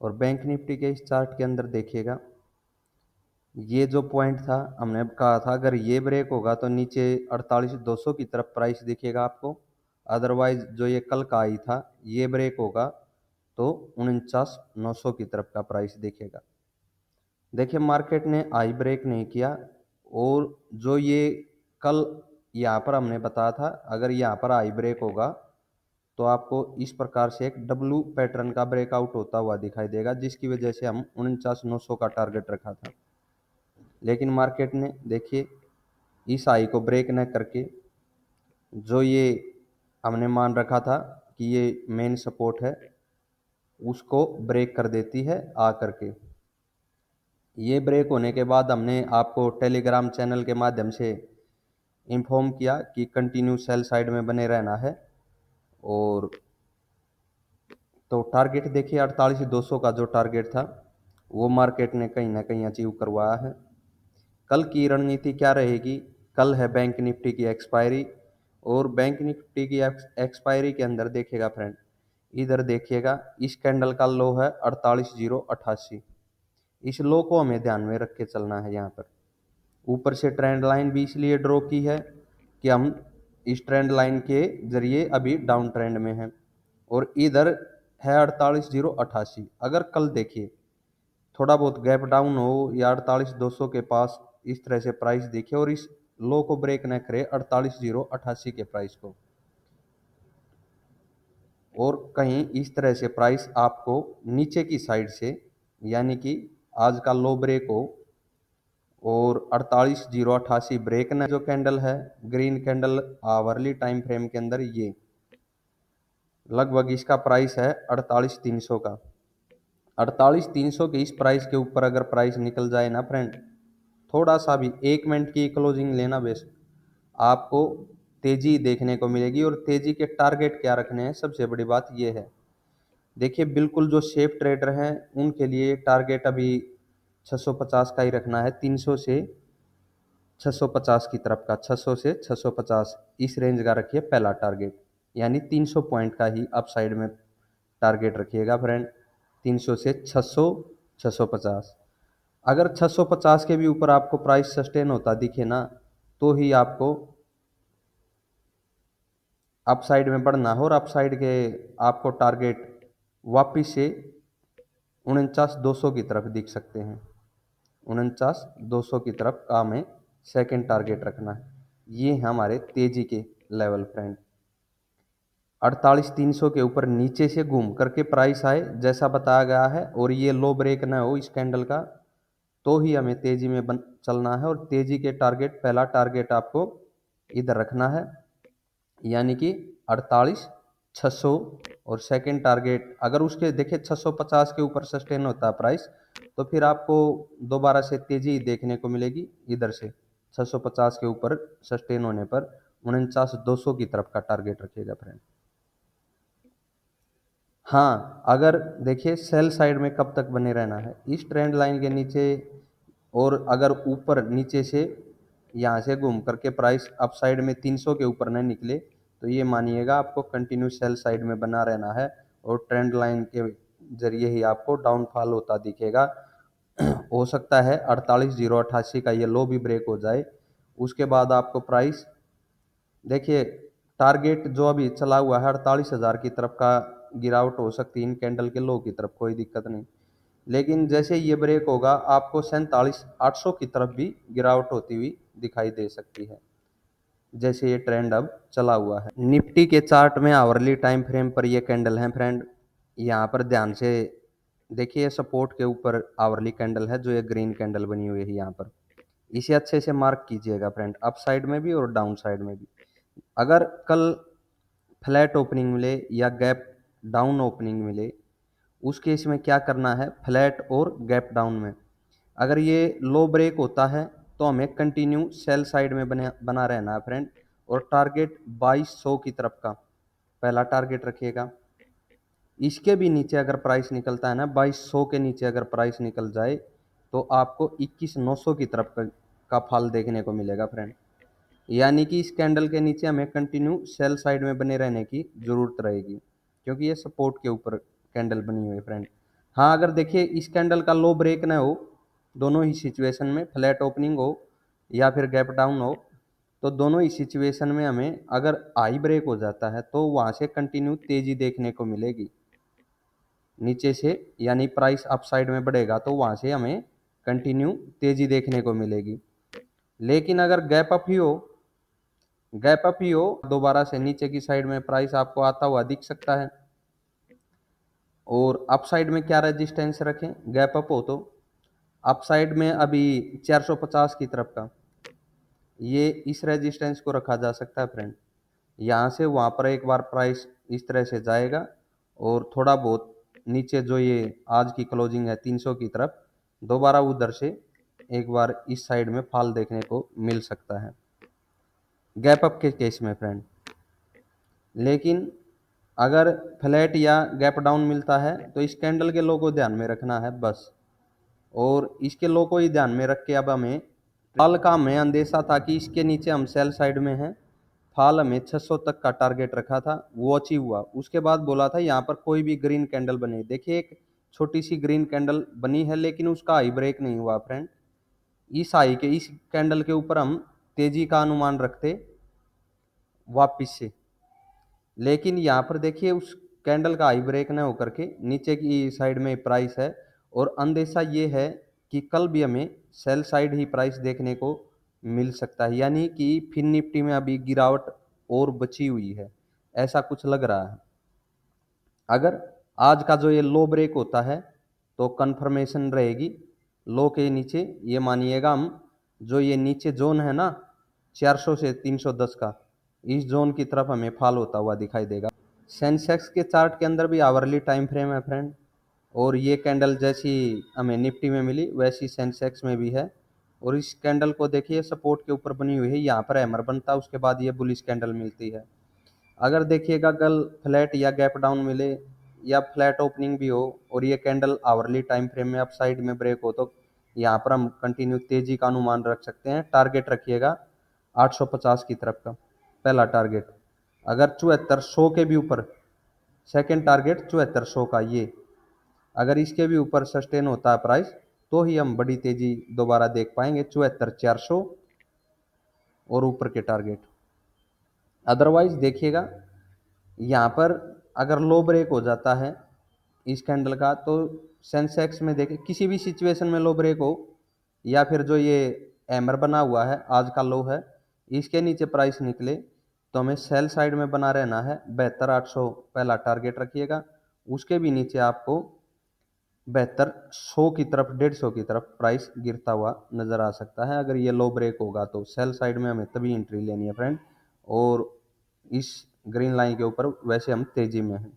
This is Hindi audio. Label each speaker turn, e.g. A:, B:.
A: और बैंक निफ्टी के इस चार्ट के अंदर देखिएगा, ये जो पॉइंट था हमने कहा था अगर ये ब्रेक होगा तो नीचे 48,200 की तरफ प्राइस दिखेगा आपको। अदरवाइज जो ये कल का आई था ये ब्रेक होगा तो 49,900 की तरफ का प्राइस दिखेगा। देखिए मार्केट ने आई ब्रेक नहीं किया, और जो ये कल यहाँ पर हमने बताया था अगर यहाँ पर आई ब्रेक होगा तो आपको इस प्रकार से एक डब्लू पैटर्न का ब्रेकआउट होता हुआ दिखाई देगा, जिसकी वजह से हम 49,900 का टारगेट रखा था। लेकिन मार्केट ने देखिए इस आई को ब्रेक न करके जो ये हमने मान रखा था कि ये मेन सपोर्ट है उसको ब्रेक कर देती है आ करके। ये ब्रेक होने के बाद हमने आपको टेलीग्राम चैनल के माध्यम से इन्फॉर्म किया कि कंटिन्यू सेल साइड में बने रहना है। और तो टारगेट देखिए 48,200 का जो टारगेट था वो मार्केट ने कहीं ना कहीं अचीव करवाया है। कल की रणनीति क्या रहेगी? कल है बैंक निफ्टी की एक्सपायरी, और बैंक निफ्टी की एक्सपायरी के अंदर देखिएगा फ्रेंड, इधर देखिएगा इस कैंडल का लो है 48,088। इस लो को हमें ध्यान में रख के चलना है। यहाँ पर ऊपर से ट्रेंड लाइन भी इसलिए ड्रॉ की है कि हम इस ट्रेंड लाइन के जरिए अभी डाउन ट्रेंड में हैं, और इधर है 48,088। अगर कल देखिए थोड़ा बहुत गैप डाउन हो या 48,200 के पास इस तरह से प्राइस दिखे और इस लो को ब्रेक न करे 48,088 के प्राइस को, और कहीं इस तरह से प्राइस आपको नीचे की साइड से यानी कि आज का लो ब्रेक हो और 48,088 ब्रेक न, जो कैंडल है green candle hourly time frame के अंदर, ये लगभग इसका प्राइस है 48,300 का। 48,300 के इस प्राइस के ऊपर अगर प्राइस निकल जाए ना फ्रेंड, थोड़ा सा भी 1 मिनट की क्लोजिंग लेना बेस्ट, आपको तेजी देखने को मिलेगी। और तेजी के टारगेट क्या रखने हैं, सबसे बड़ी बात यह है। देखिए बिल्कुल जो सेफ ट्रेडर हैं उनके लिए टारगेट अभी 650 का ही रखना है, 300 से 650 की तरफ का, 600 से 650 इस रेंज का रखिए पहला टारगेट, यानी 300 पॉइंट का ही अप साइड में टारगेट रखिएगा फ्रेंड। 300 से 600, 650। अगर 650 के भी ऊपर आपको प्राइस सस्टेन होता दिखे ना, तो ही आपको अप साइड में बढ़ना हो, और अप साइड के आपको टारगेट वापिस से 49,200 की तरफ दिख सकते हैं। 49,200 की तरफ का हमें सेकेंड टारगेट रखना है। ये है हमारे तेजी के लेवल फ्रेंड। 48,300 के ऊपर नीचे से घूम करके प्राइस आए जैसा बताया गया है, और ये लो ब्रेक ना हो इस कैंडल का, तो ही हमें तेजी में चलना है। और तेजी के टारगेट, पहला टारगेट आपको इधर रखना है यानी कि 48,600, और सेकंड टारगेट अगर उसके देखे 650 के ऊपर सस्टेन होता है प्राइस, तो फिर आपको दोबारा से तेजी देखने को मिलेगी इधर से 650 के ऊपर सस्टेन होने पर 49,200 की तरफ का टारगेट रखिएगा फ्रेंड। हाँ, अगर देखिए सेल साइड में कब तक बने रहना है, इस ट्रेंड लाइन के नीचे, और अगर ऊपर नीचे से यहाँ से घूम करके प्राइस अप साइड में 300 के ऊपर न निकले, तो ये मानिएगा आपको कंटिन्यू सेल साइड में बना रहना है, और ट्रेंड लाइन के जरिए ही आपको डाउनफॉल होता दिखेगा। हो सकता है 48,088 का ये लो भी ब्रेक हो जाए, उसके बाद आपको प्राइस देखिए टारगेट जो अभी चला हुआ है 48,000 की तरफ का, गिरावट हो सकती है इन कैंडल के लो की तरफ, कोई दिक्कत नहीं। लेकिन जैसे ये ब्रेक होगा आपको 47,800 की तरफ भी गिरावट होती हुई दिखाई दे सकती है, जैसे ये ट्रेंड अब चला हुआ है। निफ्टी के चार्ट में आवरली टाइम फ्रेम पर ये कैंडल है फ्रेंड, यहाँ पर ध्यान से देखिए सपोर्ट के ऊपर आवरली कैंडल है, जो ये ग्रीन कैंडल बनी हुई है यहाँ पर, इसे अच्छे से मार्क कीजिएगा फ्रेंड, अप साइड में भी और डाउन साइड में भी। अगर कल फ्लैट ओपनिंग मिले या गैप डाउन ओपनिंग मिले, उस केस में क्या करना है, फ्लैट और गैप डाउन में अगर ये लो ब्रेक होता है तो हमें कंटिन्यू सेल साइड में बना रहना है फ्रेंड, और टारगेट 2200 की तरफ का पहला टारगेट रखिएगा। इसके भी नीचे अगर प्राइस निकलता है ना, 2200 के नीचे अगर प्राइस निकल जाए तो आपको 21,900 की तरफ का फल देखने को मिलेगा फ्रेंड। यानी कि इस कैंडल के नीचे हमें कंटिन्यू सेल साइड में बने रहने की जरूरत रहेगी, क्योंकि ये सपोर्ट के ऊपर कैंडल बनी हुई है फ्रेंड। हाँ, अगर देखिए इस कैंडल का लो ब्रेक ना हो, दोनों ही सिचुएशन में फ्लैट ओपनिंग हो या फिर गैप डाउन हो, तो दोनों ही सिचुएशन में हमें अगर हाई ब्रेक हो जाता है तो वहां से कंटिन्यू तेजी देखने को मिलेगी नीचे से, यानी प्राइस अपसाइड में बढ़ेगा तो वहां से हमें कंटिन्यू तेजी देखने को मिलेगी। लेकिन अगर गैप अप ही हो दोबारा से नीचे की साइड में प्राइस आपको आता हुआ दिख सकता है। और अपसाइड में क्या रेजिस्टेंस रखें गैप अप हो तो, अपसाइड में अभी 450 की तरफ का ये इस रेजिस्टेंस को रखा जा सकता है फ्रेंड। यहाँ से वहाँ पर एक बार प्राइस इस तरह से जाएगा और थोड़ा बहुत नीचे जो ये आज की क्लोजिंग है 300 की तरफ, दोबारा उधर से एक बार इस साइड में फॉल देखने को मिल सकता है गैप अप के केस में फ्रेंड। लेकिन अगर फ्लैट या गैप डाउन मिलता है तो इस कैंडल के लो को ध्यान में रखना है बस। और इसके लो को ही ध्यान में रख के अब हमें फॉल का हमें अंदेशा था कि इसके नीचे हम सेल साइड में हैं, फॉल हमें 600 तक का टारगेट रखा था, वो अचीव हुआ। उसके बाद बोला था यहाँ पर कोई भी ग्रीन कैंडल बने, देखिए एक छोटी सी ग्रीन कैंडल बनी है लेकिन उसका हाई ब्रेक नहीं हुआ फ्रेंड। इस कैंडल के ऊपर हम तेजी का अनुमान रखते वापिस से, लेकिन यहाँ पर देखिए उस कैंडल का हाई ब्रेक न होकर के नीचे की साइड में प्राइस है। और अंदेशा ये है कि कल भी हमें सेल साइड ही प्राइस देखने को मिल सकता है, यानी कि फिन निफ्टी में अभी गिरावट और बची हुई है, ऐसा कुछ लग रहा है। अगर आज का जो ये लो ब्रेक होता है तो कंफर्मेशन रहेगी लो के नीचे, ये मानिएगा हम जो ये नीचे जोन है ना 400 से 310 का, इस जोन की तरफ हमें फॉल होता हुआ दिखाई देगा। सेंसेक्स के चार्ट के अंदर भी आवरली टाइम फ्रेम है फ्रेंड, और ये कैंडल जैसी हमें निफ्टी में मिली वैसी सेंसेक्स में भी है। और इस कैंडल को देखिए सपोर्ट के ऊपर बनी हुई है, यहाँ पर हैमर बनता है उसके बाद ये बुलिश कैंडल मिलती है। अगर देखिएगा कल फ्लैट या गैप डाउन मिले या फ्लैट ओपनिंग भी हो और ये कैंडल आवरली टाइम फ्रेम में अप साइड में ब्रेक हो तो यहाँ पर हम कंटिन्यू तेजी का अनुमान रख सकते हैं। टारगेट रखिएगा 850 की तरफ का पहला टारगेट, अगर 7400 के भी ऊपर सेकंड टारगेट 7400 का, ये अगर इसके भी ऊपर सस्टेन होता है प्राइस तो ही हम बड़ी तेजी दोबारा देख पाएंगे 74,400 और ऊपर के टारगेट। अदरवाइज देखिएगा यहाँ पर अगर लो ब्रेक हो जाता है इस कैंडल का तो सेंसेक्स में देखें किसी भी सिचुएशन में लो ब्रेक हो या फिर जो ये हैमर बना हुआ है आज का लो है इसके नीचे प्राइस निकले तो हमें सेल साइड में बना रहना है। 72,800 पहला टारगेट रखिएगा, उसके भी नीचे आपको 72,100 की तरफ 150 की तरफ प्राइस गिरता हुआ नजर आ सकता है। अगर ये लो ब्रेक होगा तो सेल साइड में हमें तभी एंट्री लेनी है फ्रेंड। और इस ग्रीन लाइन के ऊपर वैसे हम तेजी में हैं।